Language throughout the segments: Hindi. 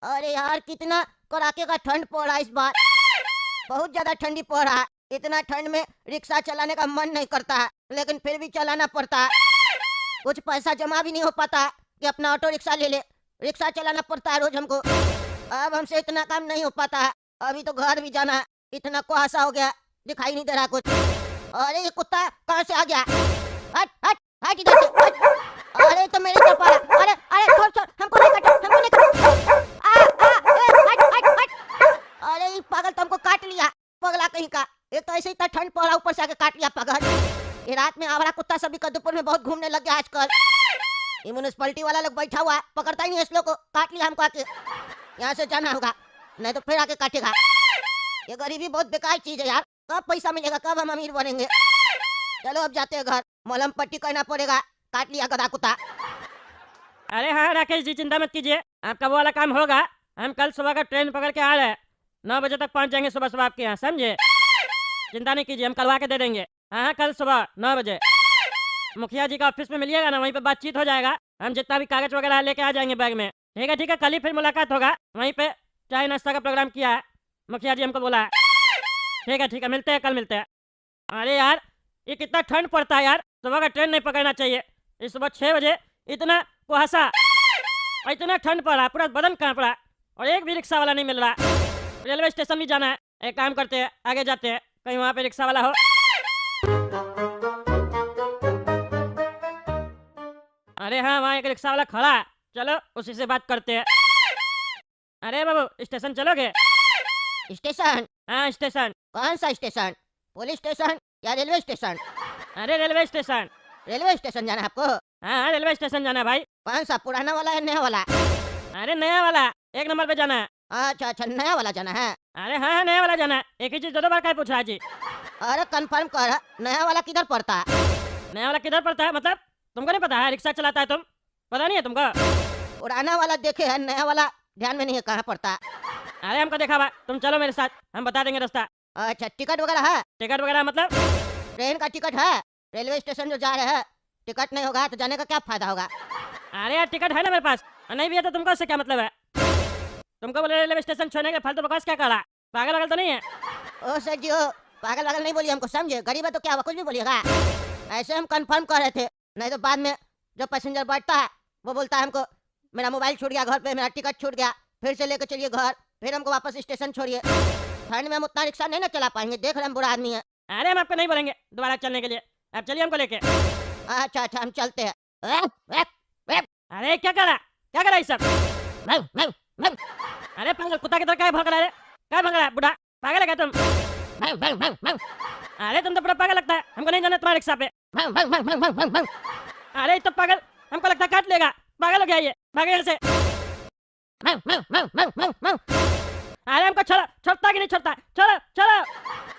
अरे यार कितना कड़ाके का ठंड पड़ रहा है इस बार। बहुत ज्यादा ठंडी पड़ रहा है। इतना ठंड में रिक्शा चलाने का मन नहीं करता है, लेकिन फिर भी चलाना पड़ता है। कुछ पैसा जमा भी नहीं हो पाता कि अपना ऑटो रिक्शा ले ले। रिक्शा चलाना पड़ता है रोज हमको। अब हमसे इतना काम नहीं हो पाता है। अभी तो घर भी जाना है। इतना कुहासा हो गया, दिखाई नहीं दे रहा कुछ। अरे ये कुत्ता कहाँ से आ गया? हट हट हट इधर से हट। अरे तो मेरे तरफ आ रहा। अरे अरे छोड़ छोड़, हमको नहीं काटो, हमको नहीं काटो। हट हट हट। अरे ये पागल तो हमको काट लिया, पगला कहीं का। एक तो ऐसे इतना ठंड पड़ रहा, ऊपर से आके काट लिया पागल। ये रात में आवारा कुत्ता सभी कद्दूपुर में बहुत घूमने लग गया आजकल। ये म्युनिसिपैलिटी वाला लोग बैठा हुआ है, पकड़ता ही नहीं इस लोग को। काट लिया हमको आके। यहाँ से जाना होगा, नहीं तो फिर आके काटेगा। ये गरीबी बहुत बेकार चीज है यार। कब पैसा मिलेगा, कब हम अमीर बनेंगे। चलो अब जाते हैं घर, मलहम पट्टी करना पड़ेगा। काट लिया गधा कुत्ता। अरे हाँ राकेश जी, चिंता मत कीजिए, आपका वो वाला काम होगा। हम कल सुबह का ट्रेन पकड़ के आ रहे हैं, 9 बजे तक पहुंच जाएंगे सुबह सुबह आपके यहाँ, समझे। चिंता नहीं कीजिए, हम करवा के दे देंगे। हाँ कल सुबह 9 बजे मुखिया जी का ऑफिस में मिलिएगा ना, वहीं पे बातचीत हो जाएगा। हम जितना भी कागज वगैरह लेके आ जाएंगे बैग में। ठीक है ठीक है, कल ही फिर मुलाकात होगा वहीं पे। चाय नाश्ता का प्रोग्राम किया है, मुखिया जी हमको बोला है। ठीक है, मिलते हैं, कल मिलते हैं। अरे यार ये कितना ठंड पड़ता है यार, सुबह का ट्रेन नहीं पकड़ना चाहिए। इस सुबह 6 बजे इतना कुहासा और इतना ठंड पड़ रहा है, पूरा बदन कांप रहा है, और एक भी रिक्शा वाला नहीं मिल रहा। रेलवे स्टेशन भी जाना है। एक काम करते हैं, आगे जाते हैं, कहीं वहाँ पे रिक्शा वाला हो। अरे हाँ, वहाँ एक रिक्शा वाला खड़ा है, चलो उसी से बात करते हैं। अरे बाबू स्टेशन चलोगे? स्टेशन? हाँ स्टेशन। कौन सा स्टेशन? पुलिस स्टेशन या रेलवे स्टेशन? अरे रेलवे स्टेशन। रेलवे स्टेशन जाना है आपको? हाँ रेलवे स्टेशन जाना है भाई। कौन सा, पुराना वाला या नया वाला? अरे नया वाला, 1 नंबर पे जाना है। अच्छा अच्छा, नया वाला जाना है। अरे हाँ नया वाला जाना है, एक ही चीज 2 बार क्या पूछा जी। अरे कंफर्म कर, नया वाला किधर पड़ता है? नया वाला किधर पड़ता है मतलब? तुमको नहीं पता है? रिक्शा चलाता है तुम, पता नहीं है तुमको? पुराना वाला देखे है, नया वाला ध्यान में नहीं है कहाँ पड़ता है। अरे हमको देखा हुआ, तुम चलो मेरे साथ, हम बता देंगे रास्ता। अच्छा टिकट वगैरह है? टिकट वगैरह मतलब? ट्रेन का टिकट है? रेलवे स्टेशन जो जा रहे हैं, टिकट नहीं होगा तो जाने का क्या फायदा होगा? अरे यार टिकट है ना मेरे पास, और नहीं भी है तो तुमको उससे क्या मतलब है? तुमको बोले रेलवे स्टेशन छोड़ने के, फालतू बकवास क्या कर रहा? पागल वगल तो नहीं है? ओ सर जी, ओ पागल वागल नहीं बोलिए हमको, समझे। गरीब है तो क्या हुआ, कुछ भी बोलिएगा। ऐसे हम कंफर्म कर रहे थे, नहीं तो बाद में जो पैसेंजर बैठता है वो बोलता है हमको मेरा मोबाइल छूट गया घर पे, मेरा टिकट छूट गया, फिर से लेकर चलिए घर, फिर हमको वापस स्टेशन छोड़िए। ठंड में हम उतना रिक्शा नहीं ना चला पाएंगे, देख रहे हम बुरा आदमी है। अरे हम आपको नहीं बोलेंगे दोबारा चलने के लिए, अब चलिए हमको लेके। अच्छा अच्छा, हम चलते हैं। अरे क्या करा ये सब? अरे पागल कुत्ता की तरह क्या भौंक रहा है? क्या भौंक रहा है बुढ़ा? पागल है क्या तुम? अरे तुम तो पूरा पागल लगता है, हमको नहीं जाना तुम्हारे रिक्शा पे। अरे तो पागल, हमको लगता है काट लेगा। पागल हो गया ये, भागे यहाँ से। अरे हमको छोड़ो, छोड़ता कि नहीं छोड़ता? छोड़ो छोड़ो,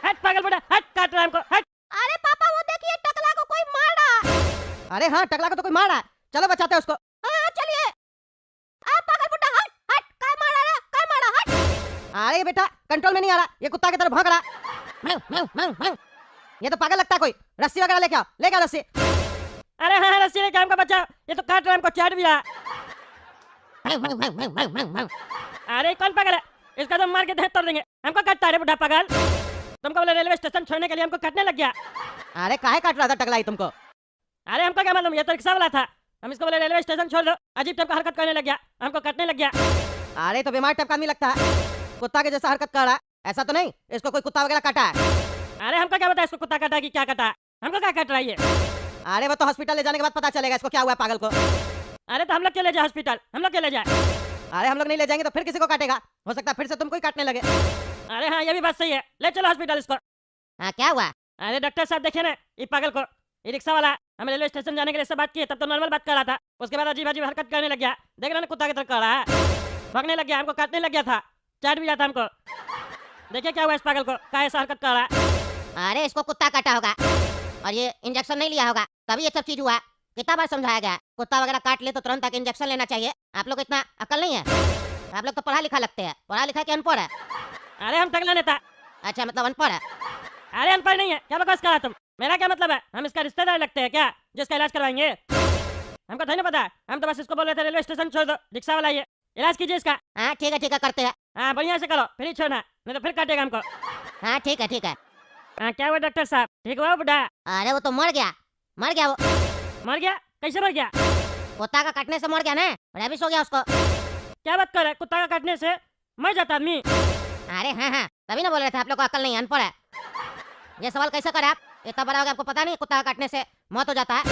हट पागल बुढ़ा, हट, काट रहा है हमको, हट। अरे पापा वो देखिए, टकला को कोई मार रहा। अरे हाँ, टकला को तो कोई मार रहा है, चलो बचाते हैं उसको। हाँ चलिए। पागल बुड्ढा, हट हट, काय मार रहा है, काय मार रहा, हट। अरे बेटा कंट्रोल में नहीं आ रहा, ये कुत्ता की तरह भौंक रहा। ये तो पागल लगता है कोई, रस्सी वगैरह लेके आओ, लेके आओ रस्सी। अरे हाँ रस्सी लेके हमको बचाओ, ये तो काट रहा है हमको, चाट भी रहा। अरे कौन पागल है, इसका तो मार के देह तोड़ देंगे। हमको काटता है रे बुढ़ा पागल, तुमको बोले रेलवे स्टेशन छोड़ने के लिए, हमको काटने लग गया। अरे काहे काट रहा था टकलाई तुमको? अरे हमको क्या मालूम, ये तो रिक्शा वाला था। हम इसको बोले रेलवे स्टेशन छोड़ दो, अजीब टाइप का हरकत करने लग गया, हमको काटने लग गया। अरे तो बीमार टाइप का आदमी लगता है, कुत्ता के जैसा हरकत कर रहा है। ऐसा तो नहीं इसको कोई कुत्ता वगैरह काटा है? अरे हमको क्या पता इसको कुत्ता काटा है कि क्या काटा है, हमको क्या काट रहा है ये? अरे वो तो हॉस्पिटल ले जाने के बाद पता चलेगा इसको क्या हुआ पागल को। अरे तो हम लोग चले जाए हॉस्पिटल, हम लोग चले जाए। अरे हम लोग नहीं ले जाएंगे तो फिर किसी को काटेगा, हो सकता है फिर से तुमको ही काटने लगे। अरे हाँ ये भी बात सही है, ले चलो हॉस्पिटल इसको। हाँ क्या हुआ? अरे डॉक्टर साहब देखे ना ये पागल को, ये रिक्शा वाला। हम रेलवे स्टेशन जाने के लिए बात किए, तब तो नॉर्मल बात कर रहा था, उसके बाद अजीब अजीब हरकत करने लग गया। देख रहे ना कुत्ता की तरह कर रहा है, भागने लग गया, हमको काटने लग गया था, चाट भी जाता हमको। देखिए क्या हुआ इस पागल को, क्या ऐसा हरकत कर रहा है। अरे इसको कुत्ता काटा होगा और ये इंजेक्शन नहीं लिया होगा, तभी ये सब चीज हुआ। कितना बार समझाया गया, कुत्ता वगैरह काट ले तो तुरंत तक इंजेक्शन लेना चाहिए। आप लोग को इतना अकल नहीं है, आप लोग तो पढ़ा लिखा लगते हैं। पढ़ा लिखा के अनपढ़ है? अरे हम टकला नेता। अच्छा मतलब अनपढ़ है। अरे अनपढ़ नहीं है, क्या बकवास कर रहा तुम? मेरा क्या मतलब है, हम इसका रिश्तेदार लगते हैं क्या जिसका इलाज करवाएंगे? हमको तो नहीं पता, हम तो बस इसको बोल रहे थे रेलवे स्टेशन छोड़ दो, रिक्शा वाला ये। इलाज कीजिए इसका। हाँ ठीक है करते हैं। हाँ बढ़िया से करो, फिर ही छोड़ना, नहीं तो फिर काटेगा हमको। हाँ ठीक है। हाँ क्या हुआ डॉक्टर साहब, ठीक हुआ बुढ़ा? अरे वो तो मर गया वो, मर गया? कैसे मर गया? कुत्ता का काटने से मर गया ना, रेबिस हो गया उसको। क्या बात कर रहे, कुत्ता का काटने से मर जाता आदमी? अरे हाँ तभी ना बोल रहे थे आप लोग को अक्ल नहीं, अनपढ़ है। ये सवाल कैसे करे आप, इतना बड़ा हो गया आपको पता नहीं कुत्ता का काटने से मौत हो जाता है,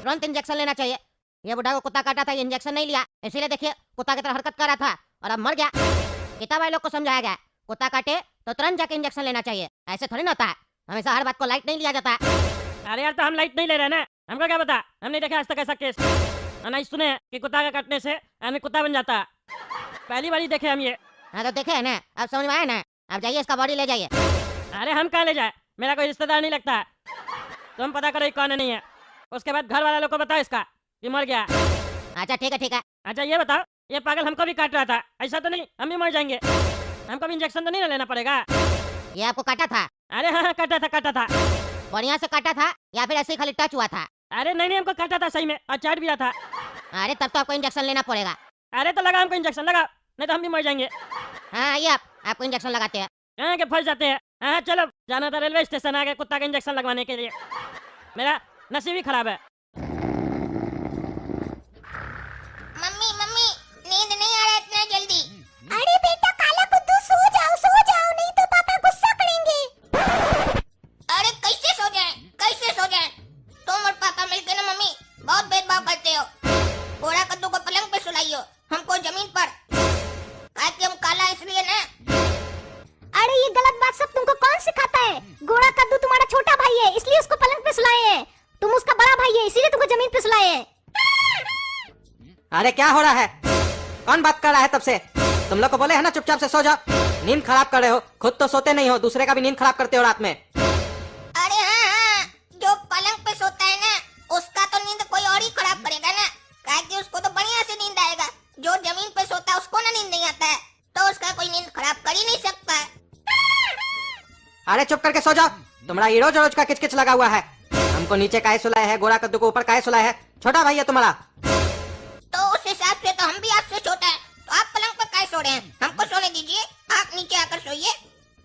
तुरंत इंजेक्शन लेना चाहिए। ये बुढ़ा को कुत्ता काटा था, ये इंजेक्शन नहीं लिया, इसीलिए देखिए कुत्ता की तरह हरकत कर रहा था और अब मर गया। कितना भाई लोग को समझाया गया कुत्ता काटे तो तुरंत जाके इंजेक्शन लेना चाहिए, ऐसे थोड़ी ना होता है, हमेशा हर बात को लाइट नहीं लिया जाता है। अरे यार तो हम लाइट नहीं ले रहे ना, हमको क्या पता, हम नहीं देखा आज तक ऐसा केस, नहीं सुने कि कुत्ता का काटने से आदमी कुत्ता बन जाता है, पहली बार ही देखे हम ये। हाँ तो देखे है ना, अब समझ में आया ना, अब जाइए इसका बॉडी ले जाइए। अरे हम कहाँ ले जाए, मेरा कोई रिश्तेदार नहीं लगता है, तुम पता करो कौन नहीं है, उसके बाद घर वाला लोग को बताओ इसका कि मर गया। अच्छा ठीक है। अच्छा ये बताओ, ये पागल हमको भी काट रहा था, ऐसा तो नहीं हम भी मर जाएंगे? हमको भी इंजेक्शन तो नहीं लेना पड़ेगा? ये आपको काटा था? अरे हाँ काटा था। बढ़िया से काटा था या फिर ऐसे ही खाली टच हुआ था? अरे नहीं हमको काटा था सही में और चाट भी रहा था। अरे तब तो आपको इंजेक्शन लेना पड़ेगा। अरे तो लगा हमको इंजेक्शन, लगा, नहीं तो हम भी मर जाएंगे। हाँ आइए आपको इंजेक्शन लगाते हैं। कहाँ के फंस जाते हैं। हाँ चलो, जाना था रेलवे स्टेशन आगे कुत्ता का इंजेक्शन लगवाने के लिए, मेरा नसीब ही खराब है। मम्मी नींद नहीं आ रहा इतना जल्दी। अरे बेटा काला कुत्तू सो जाओ नहीं तो पापा गुस्सा करेंगे। अरे कैसे सो जाएं? तुम और पापा मिलकर ना मम्मी बहुत भेदभाव करते हो। गोरा कद्दू को पलंग पे सुलाइयो, हमको जमीन पर, ताकि हम काला इसलिए ना। अरे ये गलत बात सब तुमको कौन सिखाता है? गोरा कद्दू तुम्हारा छोटा भाई है इसलिए उसको पलंग पे सुलाए हैं, तुम उसका बड़ा भाई है इसीलिए तुमको जमीन पे सुलाए हैं। अरे क्या हो रहा है, कौन बात कर रहा है तब से? तुम लोग को बोले है ना चुपचाप से सो जाओ, नींद खराब कर रहे हो, खुद तो सोते नहीं हो, दूसरे का भी नींद खराब करते हो रात में। अरे हाँ, जो पलंग पे सोता है ना उसका तो नींद कोई और ही खराब करेगा ना, क्योंकि उसको तो बढ़िया से नींद आएगा। जो जमीन पे सोता है उसको ना नींद नहीं आता है, तो उसका कोई नींद खराब कर ही नहीं सकता है। अरे चुप करके सो जाओ, तुम्हारा ये रोज का किचकिच लगा हुआ है। हमको नीचे काहे सुलाया है, गोरा कद्दू को ऊपर काहे सुलाया है? छोटा भाई है तुम्हारा। तो उस हिसाब से तो हम भी आपसे छोटा है, तो आप पलंग पर काहे सो रहे हैं? हमको सोने दीजिए, आप नीचे आकर सोइए,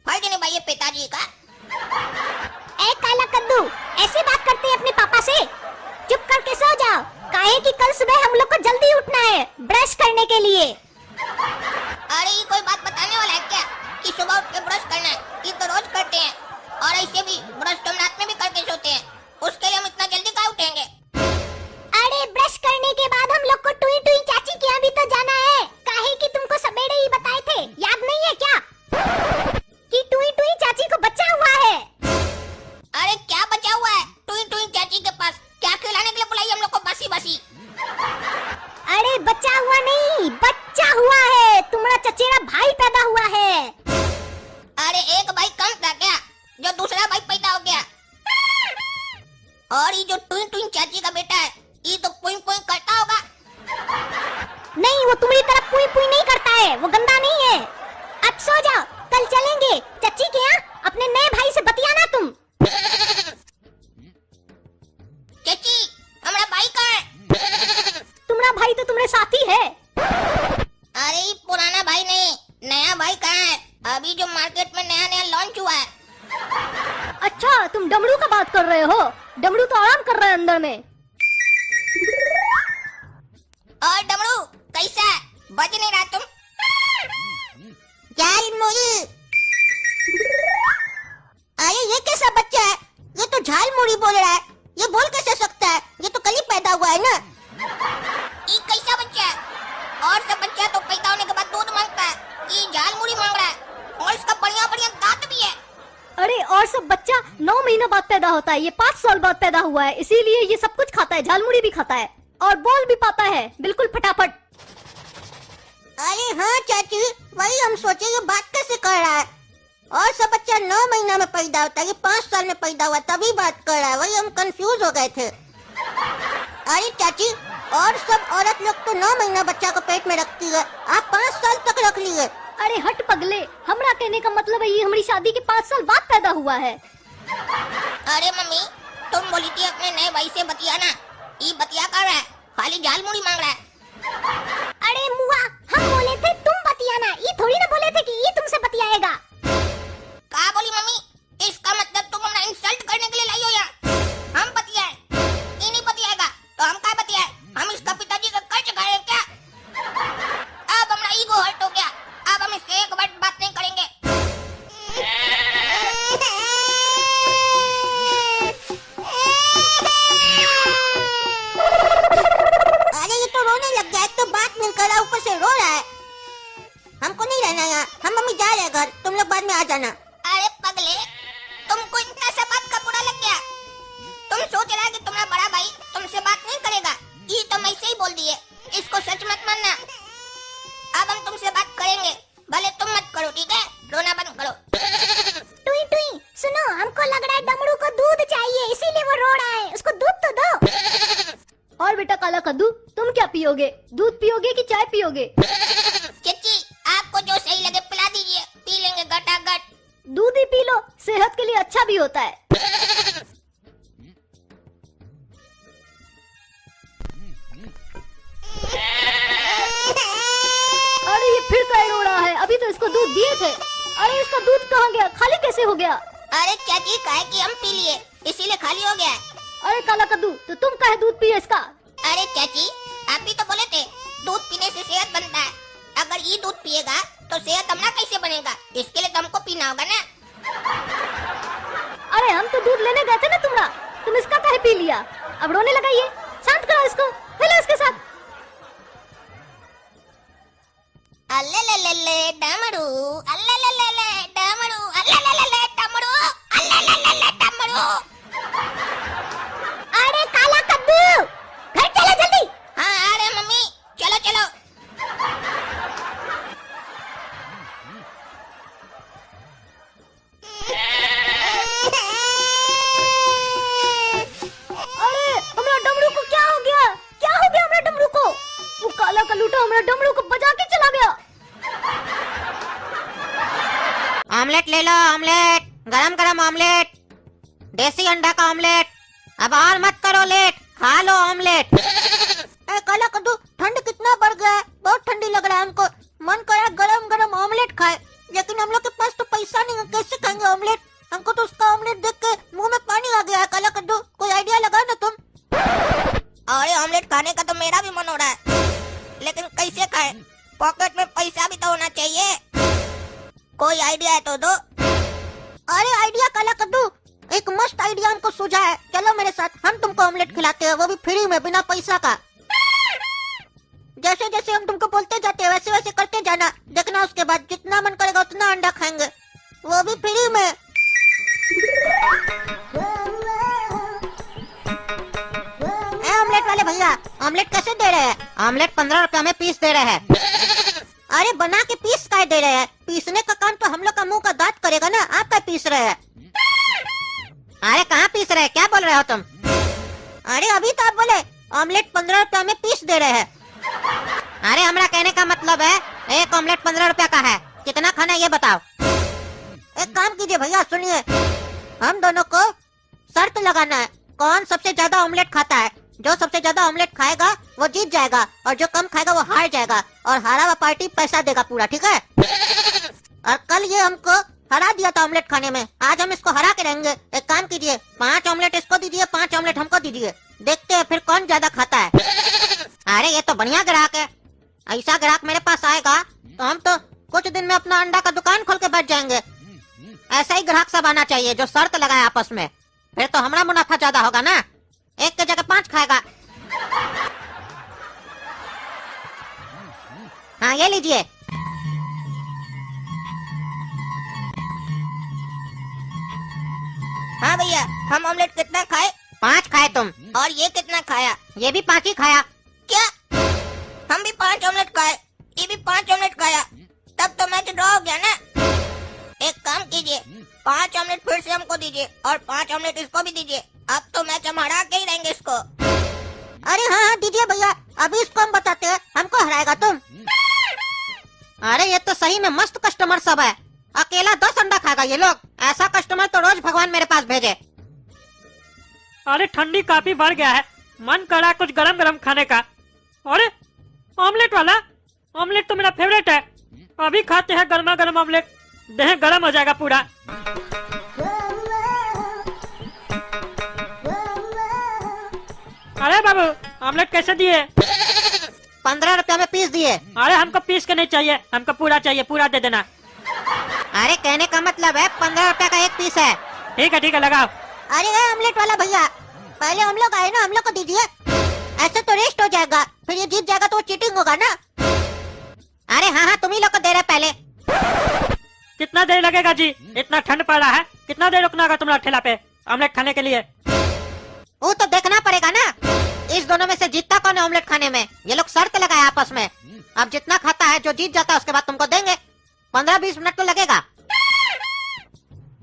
फर्ज निभाइए पिताजी का। ए काला कद्दू ऐसे बात करते हैं अपने पापा से? चुप करके सो जाओ, काहे कि कल सुबह हम लोग को जल्दी उठना है ब्रश करने के लिए। अरे ये कोई बात बताने वाला है क्या कि सुबह उठ के ब्रश करना है? ये तो रोज करते हैं, और ऐसे भी ब्रश तो हम रात में भी करके सोते हैं, उसके लिए हम इतना जल्दी क्यों उठेंगे? अरे ब्रश करने के बाद हम लोग को टुई टुई चाची के यहाँ भी तो जाना है, काहे कि तुमको सवेरे ही बताए थे, याद नहीं है क्या कि टुई टुई चाची को बच्चा हुआ है? अरे क्या बचा हुआ है टुई टुई चाची के पास? क्या खिलाने के लिए बुलाई हम लोग को बासी? अरे बच्चा हुआ नहीं, बच्चा हुआ है, तुम्हारा चचेरा भाई पैदा हुआ है। अरे एक भाई कम था क्या जो दूसरा भाई पैदा हो गया? और ये जो टुई टुई चाची का बेटा है ये तो पुई पुई करता होगा। नहीं वो तुम्हारी तरफ पुई पुई नहीं करता है, वो गंदा नहीं है। अब सो जाओ, कल चलेंगे चाची के यहाँ, अपने नए भाई से बतियाना तुम। चाची हमारा भाई कहाँ है? तुम्हारा भाई तो तुम्हारे साथ ही है। अरे ये पुराना भाई नहीं, नया भाई कहाँ है? अभी जो मार्केट में नया लॉन्च हुआ है। अच्छा तुम डमरू का बात कर रहे हो? डमरू तो आराम कर रहा है अंदर में। और डमरू कैसा है? बज नहीं रहा तुम? झालमुड़ी। अरे ये कैसा बच्चा है? ये तो झालमुड़ी बोल रहा है, ये बोल कैसे सकता है? ये तो कल ही पैदा हुआ है ना। ये कैसा बच्चा है? और सब बच्चा तो पैदा होने के बाद दूध मांगता है, ये झालमुड़ी मांग रहा है, और इसका बढ़िया दांत भी है। अरे और सब बच्चा 9 महीना बाद पैदा होता है, ये 5 साल बाद पैदा हुआ है, इसीलिए ये सब कुछ खाता है, झालमुड़ी भी खाता है और बोल भी पाता है बिल्कुल फटाफट। अरे हाँ चाची, वही हम सोचे ये बात कैसे कर रहा है? और सब बच्चा 9 महीना में पैदा होता है, ये 5 साल में पैदा हुआ तभी बात कर रहा है, वही हम कंफ्यूज हो गए थे। अरे चाची और सब औरत लोग तो 9 महीना बच्चा को पेट में रखती है, आप 5 साल तक रख लिए। अरे हट पगले, हमरा कहने का मतलब है ये हमारी शादी के 5 साल बाद पैदा हुआ है। अरे मम्मी तुम बोली थी अपने नए भाई से बतियाना, ये बतिया कर रहा है, खाली झालमुड़ी मांग रहा है। अरे मुआ, हम है घर, तुम लोग बाद में आ जाना। अरे पगले, तुमको इतना सा बात का बुरा लग गया? तुम सोच रहा है कि तुम्हारा बड़ा भाई तुमसे बात नहीं करेगा? ये तो मैं ऐसे ही बोल दिए, इसको सच मत मानना। अब हम तुमसे बात करेंगे, भले तुम मत करो, ठीक है? रोना बंद करो। टुई टुई सुनो, हमको लग रहा है डमरू को दूध चाहिए, इसीलिए वो रो रहा है। उसको दूध तो दो। और बेटा काला कद्दू, तुम क्या पियोगे? दूध पियोगे कि चाय पियोगे? चच्ची, आपको जो सही लगे पिला दीजिए, पी लेंगे गटागट। दूध ही पी लो, सेहत के लिए अच्छा भी होता है। अरे ये फिर कहीं रो रहा है, अभी तो इसको दूध दिए थे। अरे इसका दूध कहाँ गया? खाली कैसे हो गया? अरे चाची, काहे कि हम पी लिए, इसीलिए खाली हो गया है। अरे काला कद्दू, तो तुम काहे दूध पिए इसका? अरे चाची, आप भी तो बोले थे दूध पीने से सेहत बनता है। अगर ये दूध पिएगा तो सेहत हमारा कैसे बनेगा? इसके लिए तो हमको पीना होगा ना। अरे हम तो दूध लेने गए थे ना तुम्हारा, तुम इसका काहे पी लिया? अब रोने लगा ये, शांत करो इसको, खेलो इसके साथ। अल्ले ले ले ले डमरू, अल्ले ले ले ले डमरू, अल्ले ले ले ले डमरू, अल्ले ले ले ले डमरू। अरे काला कद्दू, घर चलो जल्दी। हाँ आ रहे मम्मी, चलो चलो। अरे हमारा डमरू को क्या हो गया? क्या हो गया हमारा डमरू को? वो काला कलूटा हमारा डमरू को बजा के चला गया। ऑमलेट ले लो, ऑमलेट, गरम गरम ऑमलेट, देसी अंडा का ऑमलेट। अब और मत करो लेट, खा लो ऑमलेट। काला कद्दू, ठंड कितना बढ़ गया है, बहुत ठंडी लग रहा है हमको। मन कर रहा है गरम गरम ऑमलेट खाए, लेकिन हम लोग के पास तो पैसा नहीं है, कैसे खाएंगे ऑमलेट? हमको तो उसका ऑमलेट देख के मुंह में पानी आ गया है। काला कद्दू, कोई आइडिया लगाओ ना तुम। अरे ऑमलेट खाने का तो मेरा भी मन हो रहा है, लेकिन कैसे खाए? पॉकेट में पैसा भी तो होना चाहिए। कोई आइडिया है तो दो। अरे आइडिया काला कद्दू, एक मस्त आइडिया हमको सूझा है, चलो मेरे साथ, हम तुमको ऑमलेट खिलाते हैं, वो भी फ्री में, बिना पैसा का। जैसे जैसे हम तुमको बोलते जाते हैं वैसे वैसे करते जाना, देखना उसके बाद जितना मन करेगा उतना अंडा खाएंगे, वो भी फ्री में। ऑमलेट वाले भैया, ऑमलेट कैसे दे रहे हैं? ऑमलेट 15 रुपया में पीस दे रहे हैं। अरे बना के पीस काय दे रहे हैं? पीसने का काम तो हम लोग का मुंह का दांत करेगा ना, आप क्या पीस रहे हैं? अरे कहाँ पीस रहे हैं, क्या बोल रहे हो तुम? अरे अभी तो आप बोले ऑमलेट 15 रुपया में पीस दे रहे हैं। अरे हमारा कहने का मतलब है एक ऑमलेट 15 रुपया का है, कितना खाना है ये बताओ। एक काम कीजिए भैया, सुनिए, हम दोनों को शर्त लगाना है, कौन सबसे ज्यादा ऑमलेट खाता है। जो सबसे ज्यादा ऑमलेट खाएगा वो जीत जाएगा, और जो कम खाएगा वो हार जाएगा, और हारा हुआ पार्टी पैसा देगा पूरा, ठीक है? और कल ये हमको हरा दिया था ऑमलेट खाने में, आज हम इसको हरा के रहेंगे। एक काम कीजिए, 5 ऑमलेट इसको दीजिए, 5 ऑमलेट हमको दीजिए, देखते हैं फिर कौन ज्यादा खाता है। अरे ये तो बढ़िया ग्राहक है, ऐसा ग्राहक मेरे पास आएगा तो हम तो कुछ दिन में अपना अंडा का दुकान खोल के बैठ जाएंगे। ऐसा ही ग्राहक सब आना चाहिए जो शर्त लगाए आपस में, फिर तो हमारा मुनाफा ज्यादा होगा ना। एक के जगह 5 खाएगा। हाँ ये लीजिए। हाँ भैया, हम ऑमलेट कितना खाए? 5 खाए तुम, और ये कितना खाया? ये भी 5 ही खाया। क्या हम भी 5 ऑमलेट खाए, ये भी 5 ऑमलेट खाया? तब तो मैच ड्रॉ हो गया ना। एक काम कीजिए, 5 ऑमलेट फिर से हमको दीजिए और 5 ऑमलेट इसको भी दीजिए। अब तो मैच हम हरा के ही रहेंगे इसको। अरे हाँ हाँ दीजिए भैया, अभी इसको हम बताते हैं, हमको हराएगा तुम। अरे ये तो सही में मस्त कस्टमर सब है, अकेला 10 अंडा खाएगा ये लोग। ऐसा कस्टमर तो रोज भगवान मेरे पास भेजे। अरे ठंडी काफी बढ़ गया है, मन कर रहा है कुछ गरम गरम खाने का। अरे ऑमलेट वाला, ऑमलेट तो मेरा फेवरेट है, अभी खाते हैं गर्मा गर्म ऑमलेट, देह गरम हो जाएगा पूरा। अरे बाबू, ऑमलेट कैसे दिए? 15 रुपया में पीस दिए। अरे हमको पीस के नहीं चाहिए, हमको पूरा चाहिए, पूरा दे देना। अरे कहने का मतलब है 15 रुपया का एक पीस है। ठीक है लगाओ। अरे ऑमलेट वाला भैया, पहले हम लोग आए ना, हम लोग को दीजिए, ऐसे तो रेस्ट हो जाएगा, फिर ये जीत जाएगा तो वो चीटिंग होगा ना। अरे हाँ हाँ तुम ही लोग को दे रहे पहले। कितना देर लगेगा जी? इतना ठंड पड़ रहा है, कितना देर रुकना होगा तुम्हारा ठेला पे ऑमलेट खाने के लिए? वो तो देखना पड़ेगा ना, इस दोनों में से जीतता कौन है ऑमलेट खाने में। ये लोग शर्त लगाए आपस में, अब जितना खाता है जो जीत जाता है उसके बाद तुमको देंगे। 15-20 मिनट तो लगेगा।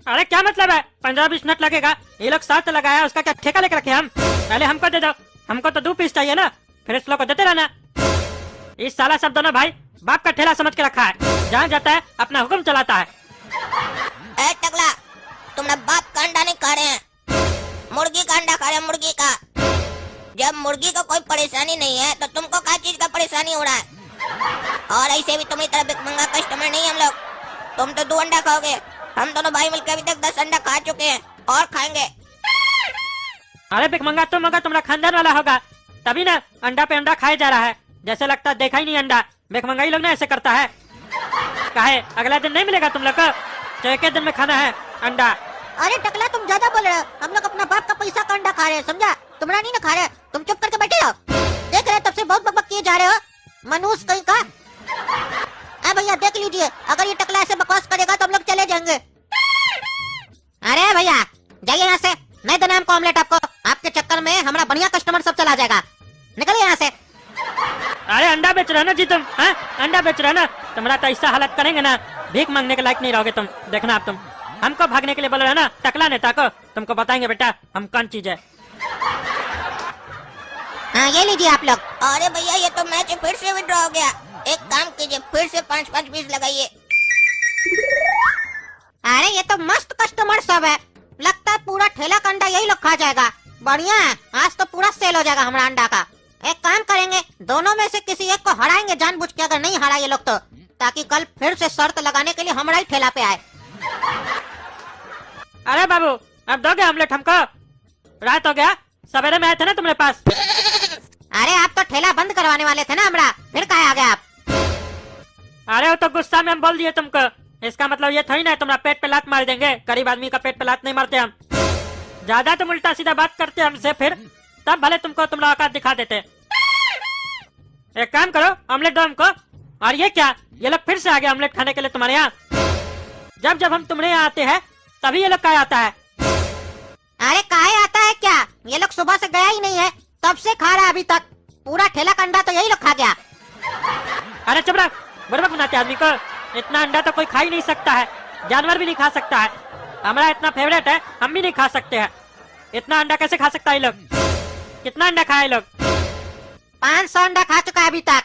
अरे क्या मतलब है 15-20 मिनट लगेगा? ये लोग शर्त लगाया, उसका क्या ठेका लेकर रखे हम? पहले हमको दे दो, हमको तो 2 पीस चाहिए ना, फिर इस लोग को देते रहना। इस साला सब दोनों भाई बाप का ठेला समझ के रखा है, जहाँ जाता है अपना हुक्म चलाता है। ए टकला, तुमने बाप का अंडा नहीं खा रहे हैं, मुर्गी का अंडा खा रहे हैं, मुर्गी का। जब मुर्गी को कोई परेशानी नहीं है तो तुमको क्या चीज का परेशानी हो रहा है? और ऐसे भी तुम्हारी तरह भिखमंगा कस्टमर नहीं हम लोग। तुम तो 2 अंडा खाओगे, हम दोनों भाई मिलकर अभी तक 10 अंडा खा चुके हैं और खाएंगे। अरे भिखमंगा तुम होगा, तुम्हारा खानदान वाला होगा, तभी ना अंडा पे अंडा खाया जा रहा है। जैसे लगता है देखा ही नहीं अंडा। भिखमंगा ही लोग ना ऐसे करता है। काहे अगला दिन नहीं मिलेगा तुम लोग को? तो एक दिन में खाना है अंडा। अरे टकला तुम ज्यादा बोल रहे हो, हम लोग अपना बाप का पैसा का अंडा खा रहे हैं, समझा? तुम्हारा नहीं ना खा रहे, तुम चुप करके बैठे हो। देख रहे तब से बहुत बकबक किए जा रहे हो, मनूस कहीं का। भैया देख लीजिए, अगर ये टकला ऐसे बकवास करेगा तो हम लोग चले जाएंगे। अरे भैया जाइए यहाँ से, नहीं देना हमको ऑमलेट आपको। आपके चक्कर में हमारा बढ़िया कस्टमर सब चला जाएगा, निकलिए यहाँ से। अरे अंडा बेच रहे हो ना जी तुम? हाँ अंडा बेच रहे हो ना? तुम्हारा तो ऐसा हालत करेंगे ना, भीख मांगने के लायक नहीं रहोगे तुम। देखना आप, तुम हमको भागने के लिए बोल रहे हो ना टकला नेता को, तुमको बताएंगे बेटा हम कौन चीज है। हाँ ये लीजिए आप लोग। अरे भैया ये तो मैच फिर से विड्रॉ हो गया, एक काम कीजिए फिर से 5-5 पीस लगाइए। अरे ये तो मस्त कस्टमर सब है, लगता है पूरा ठेला का अंडा यही लोग खा जाएगा। बढ़िया है, आज तो पूरा सेल हो जाएगा हमारा अंडा का। एक काम करेंगे, दोनों में से किसी एक को हराएंगे जानबूझ के, अगर नहीं हरा ये लोग तो, ताकि कल फिर से शर्त लगाने के लिए हमारा ही ठेला पे आए। अरे बाबू अब दोगे ऑमलेट हमको? रात हो गया, सवेरे में आए थे ना तुम्हारे पास। अरे आप तो ठेला बंद करवाने वाले थे ना हमारा, फिर कहाँ आ गए आप? अरे वो तो गुस्सा में हम बोल दिए तुमको, इसका मतलब ये थोड़ी ना तुम्हारा पेट पे लात मार देंगे। गरीब आदमी का पेट पे लात नहीं मारते हम। ज्यादा तुम उल्टा सीधा बात करते हमसे, फिर तब भले तुमको तुम्हारा औकात दिखा देते। एक काम करो ऑमलेट दो हमको। और ये क्या, ये लोग फिर से आ गए ऑमलेट खाने के लिए तुम्हारे यहाँ? जब जब हम तुम्हारे यहाँ आते हैं तभी ये लोग क्या आता है? अरे काहे आता है क्या, ये लोग सुबह से गया ही नहीं है, तब से खा रहा है अभी तक। पूरा ठेला का अंडा तो यही लोग खा गया। अरे चुप रह, बुड़बक बनाते आदमी को। इतना अंडा तो कोई खा ही नहीं सकता है, जानवर भी नहीं खा सकता है। हमारा इतना फेवरेट है, हम भी नहीं खा सकते हैं। इतना अंडा कैसे खा सकता है ये लोग? कितना अंडा खाया ये लोग? 500 अंडा खा चुका है अभी तक।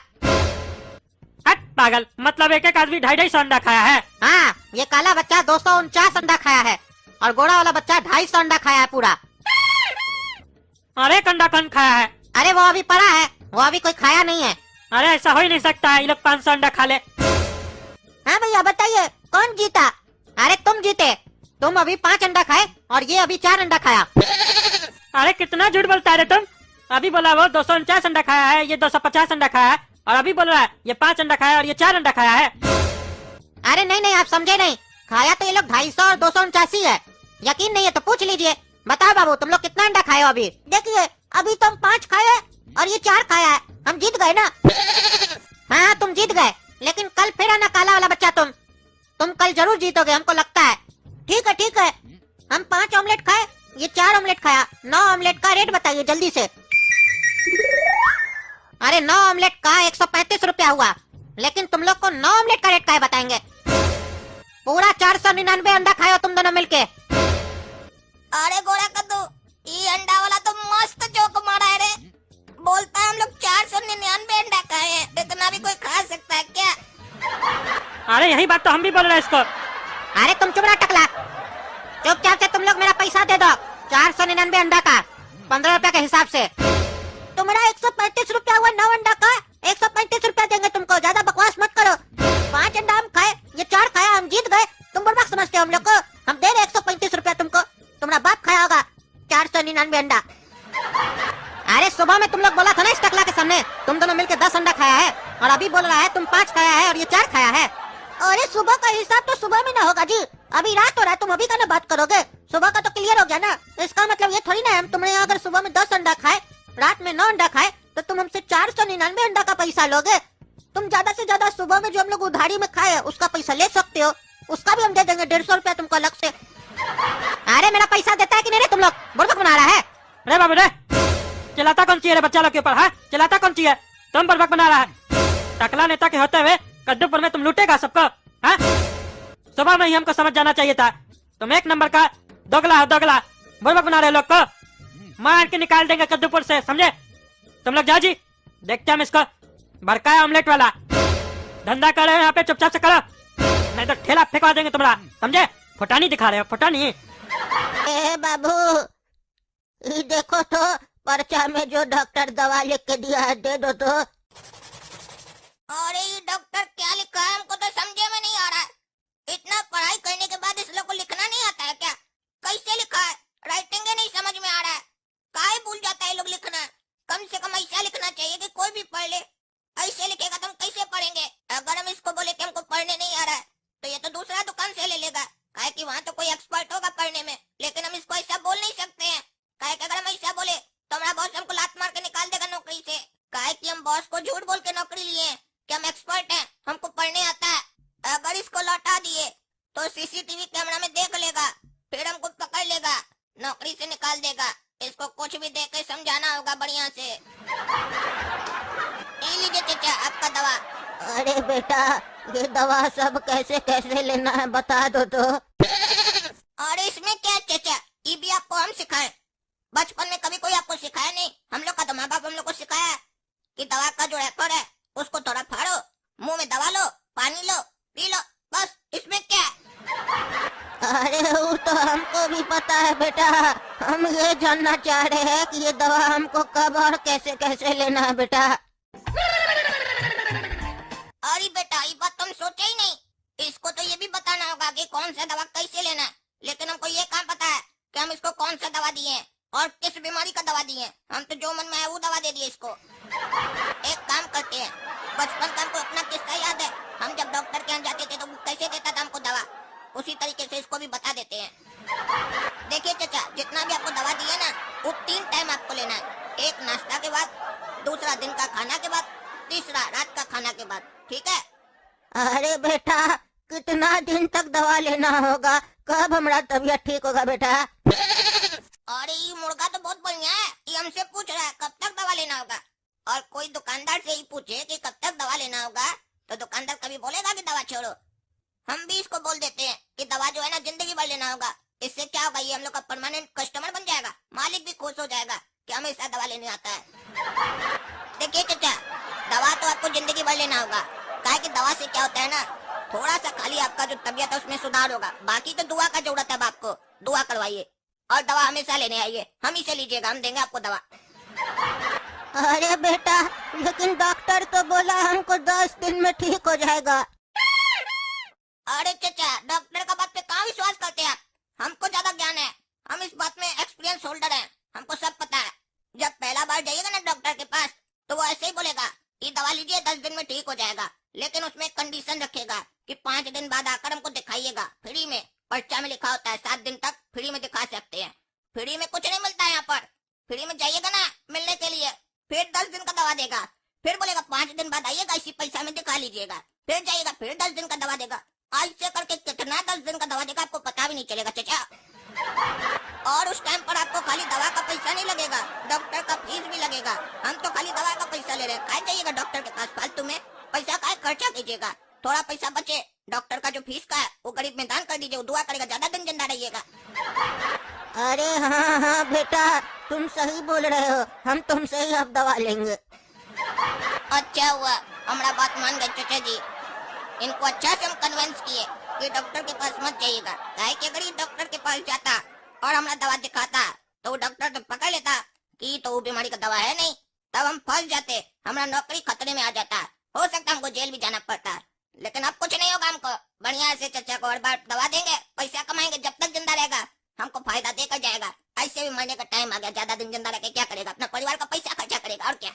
हट पागल, मतलब एक एक आदमी 250 अंडा खाया है? हाँ ये काला बच्चा 249 अंडा खाया है, और गोरा वाला बच्चा 250 अंडा खाया है पूरा। और एक अंडा कौन खाया है? अरे वो अभी पड़ा है, वो अभी कोई खाया नहीं है। अरे ऐसा हो ही नहीं सकता है, ये लोग 500 अंडा खा ले। हाँ भैया बताइए कौन जीता? अरे तुम जीते, तुम अभी 5 अंडा खाए और ये अभी 4 अंडा खाया। अरे कितना झूठ बोलता है रे तुम। अभी बोला वो 249 अंडा खाया है, ये 250 अंडा खाया है, और अभी बोल रहा है ये 5 अंडा खाया और ये 4 अंडा खाया है। अरे नहीं नहीं आप समझे नहीं, खाया तो ये लोग 250 और 249 है। यकीन नहीं है तो पूछ लीजिए। बताओ बाबू तुम लोग कितना अंडा खाए हो अभी? देखिए अभी तो हम 5 खाए और ये 4 खाया है, हम जीत गए ना। हाँ तुम जीत गए, लेकिन कल फिर आना काला वाला बच्चा, तुम कल जरूर जीतोगे हमको लगता है। ठीक है, हम 5 ऑमलेट खाए, ये 4 ऑमलेट खाया। 9 ऑमलेट का रेट बताइए जल्दी से। अरे 9 ऑमलेट का 135 रुपया हुआ, लेकिन तुम लोग को 9 ऑमलेट का रेट का बताएंगे। पूरा 499 अंडा खाए हो तुम दोनों मिलके। अरे गोरा कद्दू, ये अंडा वाला तो मस्त जोक मारा है रे। बोलता है हम लोग 499 अंडा खाए हैं, इतना भी कोई खा सकता है क्या? अरे यही बात तो हम भी बोल रहे हैं इसको। अरे तुम चुप रहा टकला, चुपचाप से तुम लोग मेरा पैसा दे दो। 499 अंडा का 15 रुपया के हिसाब से। तुम्हारा 135 रुपया हुआ 9 अंडा का, 135 रुपया देंगे तुमको। ज्यादा बकवास मत करो। 5 अंडा हम खाए, ये 4 खाया, हम जीत गए। तुम बर्बाद समझते हो हम लोग को? हम दे रहे 135 रुपया तुमको, तुम्हारा बाप खाया होगा 499 अंडा। अरे सुबह में तुम लोग बोला था ना इस टकला के सामने तुम दोनों मिलकर 10 अंडा खाया है, और अभी बोल रहा है तुम 5 खाया है और ये 4 खाया है। अरे सुबह का हिसाब तो सुबह में ना होगा जी, अभी रात हो रहा है, तुम अभी का ना बात करोगे। सुबह का तो क्लियर हो गया ना, इसका मतलब ये थोड़ी ना हम तुम्हारे यहाँ अगर सुबह में 10 अंडा खाए, रात में 9 अंडा खाए, तो तुम हमसे 499 अंडा का पैसा लोगे। तुम ज्यादा से ज्यादा सुबह में जो हम लोग उधारी में खाए उसका पैसा ले सकते हो, उसका भी हम दे देंगे 150 रुपया तुमको अलग से। अरे मेरा पैसा देता है कि नहीं रे तुम लोग? बुड़बक बना रहा है। रे बाबू रे, चिल्लाता कौन ची है रे बच्चा लोग के ऊपर? हाँ, चिल्लाता कौन ची है? तुम बर्बाद बना रहा है। टकला नेता के होते हुए कद्दूपुर में तुम लूटेगा सबको? हाँ, सुबह में ही हमको समझ जाना चाहिए था। तुम एक नंबर का दोगला हो, दोगला। बर्बाद बना रहे लोग को, मार के निकाल देंगे कद्दूपुर से, समझे? तुम लोग जाओ जी, देखते हम इसको। बड़का है ऑमलेट वाला, धंधा कर रहे हो यहाँ पे, चुपचाप से करो, नहीं तो ठेला फेंकवा देंगे तुम्हारा, समझे? फुटानी दिखा रहे हो, फुटानी। ए बाबू, ये देखो तो पर्चा में जो डॉक्टर दवा लिख के दिया है, दे दो तो। अरे ये डॉक्टर क्या लिखा है हमको तो समझे में नहीं आ रहा है। इतना पढ़ाई करने के बाद इस लोग को लिखना नहीं आता है क्या? कैसे लिखा है? राइटिंग नहीं समझ में आ रहा है। काहे भूल जाता है लोग लिखना? कम से कम ऐसा लिखना चाहिए कि कोई भी पढ़ ले। ऐसे लिखेगा तो हम कैसे पढ़ेंगे? अगर हम इसको बोले कि हमको पढ़ने नहीं आ रहा है तो ये तो दूसरा दुकान से ले लेगा, काहे कि वहाँ तो कोई एक्सपर्ट होगा पढ़ने में। लेकिन हम इसको ऐसा बोल नहीं सकते हैं, काहे कि अगर हम ऐसा बोले तो हमारा बॉस हमको लात मार के निकाल देगा नौकरी से। काहे कि हम बॉस को झूठ बोल के नौकरी लिए हैं कि हम एक्सपर्ट हैं, हमको पढ़ने आता है। अगर इसको लौटा दिए तो सीसीटीवी कैमरा में देख लेगा, फिर हमको पकड़ लेगा, नौकरी से निकाल देगा। इसको कुछ भी देख के समझाना होगा बढ़िया से। ये लीजिए चाचा आपका दवा। अरे बेटा, ये दवा सब कैसे कैसे लेना है बता दो तो। और इसमें क्या चाचा, ये भी आपको हम सिखाए? बचपन में कभी कोई आपको सिखाया नहीं? हम लोग का तो माँ बाप हम लोग को सिखाया कि दवा का जो रैपर है उसको थोड़ा फाड़ो, मुंह में दवा लो, पानी लो, पी लो, बस। इसमें क्या है? अरे वो तो हमको भी पता है बेटा, हम ये जानना चाह रहे हैं कि ये दवा हमको कब और कैसे कैसे लेना है बेटा। अरे बेटा, ये बात तुम सोचे ही नहीं। इसको तो ये भी बताना होगा कि कौन सा दवा कैसे लेना है। लेकिन हमको ये काम पता है कि हम इसको कौन सा दवा दिए हैं और किस बीमारी का दवा दिए हैं। हम तो जो मन में आया वो दवा दे दिए इसको। एक काम करते हैं, बचपन का हमको अपना किस्सा याद है। हम जब डॉक्टर के यहाँ जाते थे तो वो कैसे देता था हमको दवा, उसी तरीके से इसको भी बता देते हैं। देखिए चाचा, जितना भी आपको दवा दी है ना, वो 3 टाइम आपको लेना है। एक नाश्ता के बाद, दूसरा दिन का खाना के बाद, तीसरा रात का खाना के बाद, ठीक है? अरे बेटा, कितना दिन तक दवा लेना होगा? कब हमारा तबीयत ठीक होगा बेटा? अरे ये मुर्गा तो बहुत बढ़िया है, ये हमसे पूछ रहा है कब तक दवा लेना होगा। और कोई दुकानदार से ही पूछे कि कब तक दवा लेना होगा तो दुकानदार कभी बोलेगा कि दवा छोड़ो। हम भी इसको बोल देते हैं कि दवा जो है ना जिंदगी भर लेना होगा। इससे क्या होगा, ये हम लोग का परमानेंट कस्टमर बन जाएगा, मालिक भी खुश हो जाएगा कि हमें ऐसा दवा लेने आता है। देखिए चाचा, दवा तो आपको जिंदगी भर लेना होगा, काहे कि दवा से क्या होता है ना, थोड़ा सा खाली आपका जो तबीयत है उसमें सुधार होगा। बाकी तो दुआ का जरूरत है। अब आपको दुआ करवाइए और दवा हमेशा लेने आइए, हम ही से लीजिएगा, हम देंगे आपको दवा। अरे बेटा, लेकिन डॉक्टर तो बोला हमको 10 दिन में ठीक हो जाएगा। अरे चाचा, डॉक्टर का बात पे कहाँ विश्वास करते हैं आप? हमको ज्यादा ज्ञान है, हम इस बात में एक्सपीरियंस होल्डर हैं, हमको सब पता है। जब पहला बार जाइएगा ना डॉक्टर के पास तो वो ऐसे ही बोलेगा ये दवा लीजिए 10 दिन में ठीक हो जाएगा। लेकिन उसमें एक कंडीशन रखेगा कि 5 दिन बाद आकर हमको दिखाइएगा फ्री में। पर्चा में लिखा होता है 7 दिन तक फ्री में दिखा सकते हैं। फ्री में कुछ नहीं मिलता है यहाँ पर। फ्री में जाइएगा ना मिलने के लिए, फिर 10 दिन का दवा देगा, फिर बोलेगा 5 दिन बाद आइएगा इसी पैसा में दिखा लीजिएगा, फिर जाइएगा फिर 10 दिन का दवा देगा। ऐसे करके कितना 10 दिन का दवा देगा आपको पता भी नहीं चलेगा चाचा। और उस टाइम पर आपको खाली दवा का पैसा नहीं लगेगा, डॉक्टर का फीस भी लगेगा। हम तो खाली दवा का पैसा ले रहे हैं। खाए जाइएगा डॉक्टर के पास, फालतू में पैसा का खर्चा कीजिएगा। थोड़ा पैसा बचे डॉक्टर का जो फीस का है वो गरीब में दान कर दीजिए, वो दुआ करेगा, ज्यादा दिन जिंदा रहिएगा। अरे हाँ हाँ बेटा, तुम सही बोल रहे हो, हम तुमसे ही अब दवा लेंगे। अच्छा हुआ हमारा बात मान गए चाचा जी। इनको अच्छा से हम कन्विंस किए कि डॉक्टर के पास मत जाइएगा। काहे कि अगर ये डॉक्टर के पास जाता और हमारा दवा दिखाता तो वो डॉक्टर तो पकड़ लेता कि तो वो बीमारी का दवा है नहीं, तब हम फंस जाते, हमारा नौकरी खतरे में आ जाता, हो सकता हमको जेल भी जाना पड़ता। लेकिन अब कुछ नहीं होगा, हमको बढ़िया से चाचा को हर बार दवा देंगे, पैसा कमाएंगे, जब तक जिंदा रहेगा हमको फायदा देकर जाएगा। ऐसे भी मरने का टाइम आ गया, ज्यादा दिन जिंदा रह के क्या करेगा, अपना परिवार का पैसा खर्चा करेगा और क्या।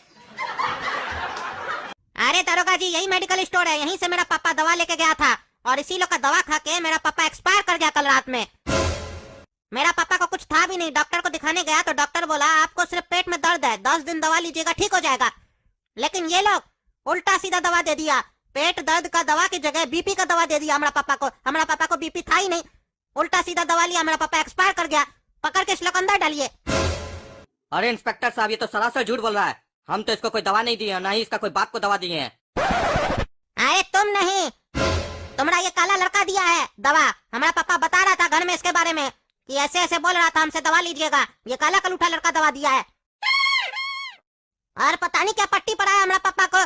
अरे दरोगा जी, यही मेडिकल स्टोर है, यहीं से मेरा पापा दवा लेके गया था और इसी लोग का दवा खा के मेरा पापा एक्सपायर कर गया कल रात में। मेरा पापा को कुछ था भी नहीं। डॉक्टर को दिखाने गया तो डॉक्टर बोला आपको सिर्फ पेट में दर्द है, 10 दिन दवा लीजिएगा ठीक हो जाएगा। लेकिन ये लोग उल्टा सीधा दवा दे दिया पेट दर्द का दवा की जगह बीपी का दवा दे दिया हमारा पापा को। हमारा पापा को बीपी था ही नहीं, उल्टा सीधा दवा लिया, हमारा पापा एक्सपायर कर गया। पकड़ के इस लोग अंदर डालिए। अरे इंस्पेक्टर साहब, ये तो सरासर झूठ बोल रहा है। हम तो इसको कोई दवा नहीं दिए, ना ही इसका कोई बाप को दवा दिए हैं। अरे तुम नहीं, तुम्हारा ये काला लड़का दिया है दवा। हमारा पापा बता रहा था घर में इसके बारे में कि ऐसे ऐसे बोल रहा था हमसे दवा लीजिएगा। ये काला कलूठा लड़का दवा दिया है। और पता नहीं क्या पट्टी पड़ा है हमारा पापा को।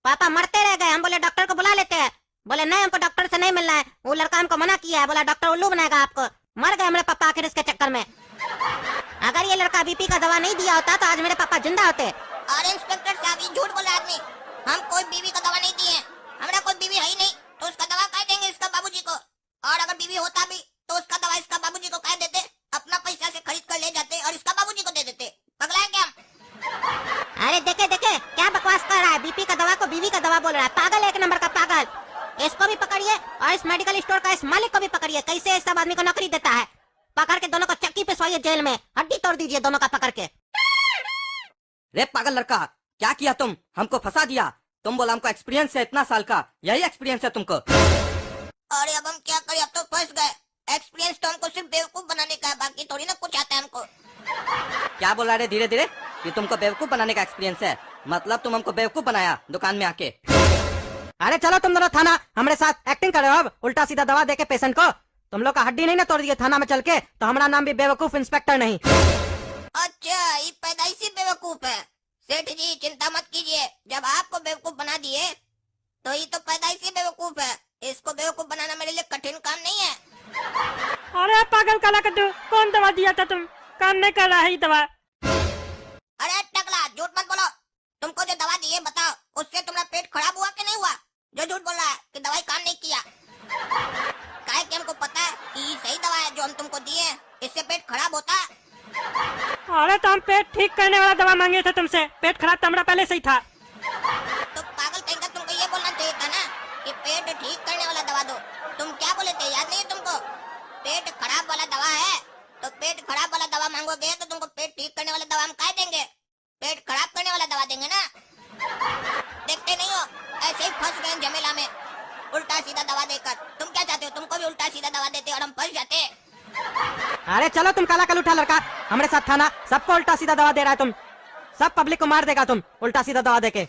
पापा मरते रह गए। हम बोले डॉक्टर को बुला लेते हैं, बोले नहीं हमको डॉक्टर से नहीं मिलना है। वो लड़का हमको मना किया है, बोला डॉक्टर उल्लू बनाएगा आपको। मर गए हमारे पापा आखिर इसके चक्कर में। अगर ये लड़का बीपी का दवा नहीं दिया होता तो आज मेरे पापा जिंदा होते। अरे इंस्पेक्टर साहब, ये झूठ बोला आदमी। हम कोई बीवी का दवा नहीं दिए। हमारा कोई बीवी है ही नहीं, तो उसका दवा कह देंगे इसका बाबूजी को। और अगर बीवी होता भी तो उसका दवा इसका बाबूजी को कह देते, अपना पैसा से खरीद कर ले जाते और इसका बाबूजी को दे देते। पगला है क्या हम? अरे देखे देखे क्या बकवास कर रहा है। बीपी का दवा को बीवी का दवा बोल रहा है। पागल है, एक नंबर का पागल। इसको भी पकड़िए और इस मेडिकल स्टोर का इस मालिक को भी पकड़िए। कैसे इस सब आदमी को नौकरी देता है। पकड़ के दोनों को चक्की पे सोइए जेल में, हड्डी तोड़ दीजिए दोनों का पकड़ के। रे पागल लड़का, क्या किया तुम? हमको फंसा दिया। तुम बोला हमको एक्सपीरियंस है इतना साल का, यही एक्सपीरियंस है तुमको? अरे अब हम क्या करें, अब तो फंस गए। एक्सपीरियंस तो हमको सिर्फ बेवकूफ बनाने का है, बाकी थोड़ी ना कुछ आता है हमको। क्या बोला रे धीरे धीरे कि तुमको बेवकूफ बनाने का एक्सपीरियंस है? मतलब तुम हमको बेवकूफ बनाया दुकान में आके। अरे चलो तुम दोनों थाना, हमारे साथ एक्टिंग कर रहे हो। अब उल्टा सीधा दवा देके पेशेंट को तुम लोग का हड्डी नहीं ना तोड़ दिए थाना में चल के, तो हमारा नाम भी बेवकूफ इंस्पेक्टर नहीं। अच्छा, ये पैदाइशी बेवकूफ है। सेठ जी चिंता मत कीजिए, जब आपको बेवकूफ बना दिए तो ये तो पैदाइशी बेवकूफ है। इसको बेवकूफ बनाना मेरे लिए कठिन काम नहीं है। अरे पागल काला कद्दू, कौन दवा दिया था तुम? काम नहीं कर रहा है ये दवा। अरे टकला, झूठ मत बोलो। तुमको जो दवा दी है बताओ, उससे तुम्हारा पेट खराब हुआ कि नहीं हुआ? जो झूठ बोल रहा है कि दवाई काम नहीं किया। काहे कि हमको पता है कि ये सही दवा है जो हम तुमको दिए, इससे पेट खराब होता है। अरे तो हम पेट ठीक करने वाला दवा मांगे थे तुमसे। पेट खराब तो हमारा पहले से ही था। तो पागल कहीं का तुमको ये बोलना चाहिए था ना कि पेट ठीक करने वाला दवा दो। तुम क्या बोले थे, याद नहीं है तुमको? पेट खराब वाला दवा है तो पेट खराब वाला दवा मांगोगे तो तुमको पेट ठीक करने वाला दवा हम कह देंगे, पेट खराब करने वाला दवा देंगे ना। देखते नहीं हो, ऐसे ही फंस गए झमेला में उल्टा सीधा दवा देकर। तुम क्या चाहते हो, तुमको भी उल्टा सीधा दवा देते और हम फंस जाते। अरे चलो तुम काला कलूठा लड़का, हमारे साथ थाना। सबको उल्टा सीधा दवा दे रहा है तुम। सब पब्लिक को मार देगा तुम उल्टा सीधा दवा देके।